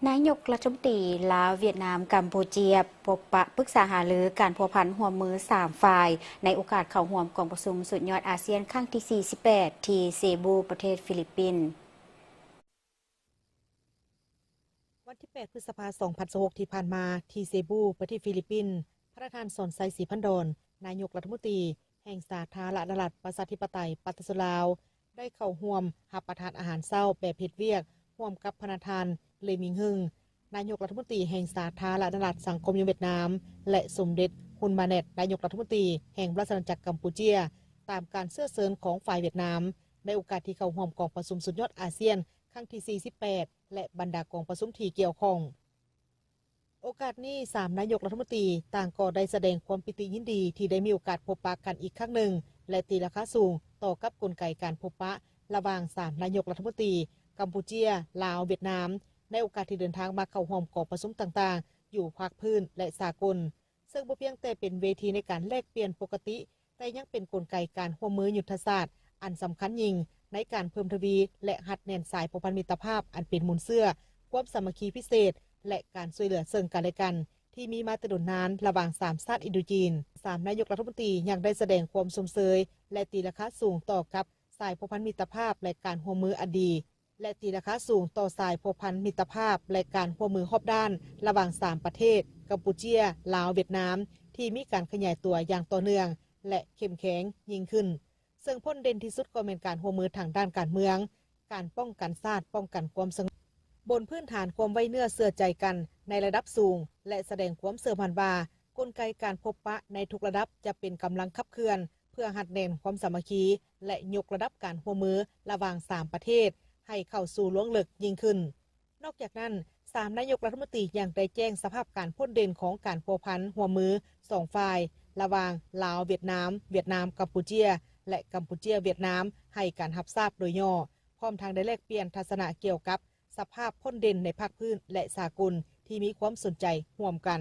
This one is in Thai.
นายกรัฐมนตรีลาวเวียดนามกัมพูเชียพบปะปรึกษาหารือการพัวพันหัวมือ3ฝ่ายในโอกาสเข้าร่วมกองประชุมสุดยอดอาเซียนครั้งที่ 48 ที่เซบูประเทศฟิลิปปินส์วันที่ 8 พฤษภาคม 2026 ที่ผ่านมาที่เซบูประเทศฟิลิปปินส์ประธานสนไซศรีพันดอนนายกรัฐมนตรีแห่งสาธารณรัฐประชาธิปไตยปฏิสุลาวได้เข้าร่วมรับประทานอาหารเช้าแบบเฮ็ดเวียกร่วมกับประธานเลมิงฮึงนายกรัฐมนตรีแห่งสาธารณรัฐสังคมเวียดนามและสมเด็จฮุนมาเน็ตนายกรัฐมนตรีแห่งราชอาณาจักรกัมพูเชียตามการเสื้อเชิญของฝ่ายเวียดนามในโอกาสที่เข้าร่วมกองประชุมสุดยอดอาเซียนครั้งที่ 48 และบรรดากองประชุมที่เกี่ยวข้องโอกาสนี้3นายกรัฐมนตรีต่างก็ได้แสดงความปิติยินดีที่ได้มีโอกาสพบปะกันอีกครั้งหนึ่งและตีราคาสูงต่อกับกลไกการพบปะระหว่าง3นายกรัฐมนตรีกัมพูเชียลาวเวียดนามในโอกาสที่เดินทางมาเข้าร่วมกองประชุมต่างๆอยู่ภาคพื้นและสากลซึ่งบ่เพียงแต่เป็นเวทีในการแลกเปลี่ยนปกติแต่ยังเป็นกลไกการร่วมมือยุทธศาสตร์อันสำคัญยิ่งในการเพิ่มทวีและหัดแน่นสายผูกพันมิตรภาพอันเป็นมูลเสื่อความสามัคคีพิเศษและการช่วยเหลือซึ่งกันและกันที่มีมาแต่ดนนานระหว่าง3ชาติอินโดจีน3นายกรัฐมนตรียังได้แสดงความสมเสยและตีราคาสูงต่อกับสายผูกพันมิตรภาพและการร่วมมืออดีและตีราคาสูงต่อสายผูกพันมิตรภาพและการร่วมมือรอบด้านระหว่าง3ประเทศกัมพูเชียลาวเวียดนามที่มีการขยายตัวอย่างต่อเนื่องและเข้มแข็งยิ่งขึ้นซึ่งพ้นเด่นที่สุดก็เป็นการร่วมมือทางด้านการเมืองการป้องกันชาติป้องกันความสงบบนพื้นฐานความไว้เนื้อเชื่อใจกันในระดับสูงและแสดงความเสื่อมั่นว่ากลไกการพบปะในทุกระดับจะเป็นกำลังขับเคลื่อนเพื่อหัดแน่นความสามัคคีและยกระดับการร่วมมือระหว่าง3ประเทศให้เข้าสู่ล่วงลึกยิ่งขึ้นนอกจากนั้น3นายกรัฐมนตรียังได้แจ้งสภาพการพ้นเด่นของการพัวพันร่วมมือ2ฝ่ายระหว่างลาวเวียดนามกัมพูเชียและกัมพูเชียเวียดนามให้การรับทราบโดยย่อพร้อมทางได้แลกเปลี่ยนทัศนะเกี่ยวกับสภาพพ้นเด่นในภาคพื้นและสากลที่มีความสนใจร่วมกัน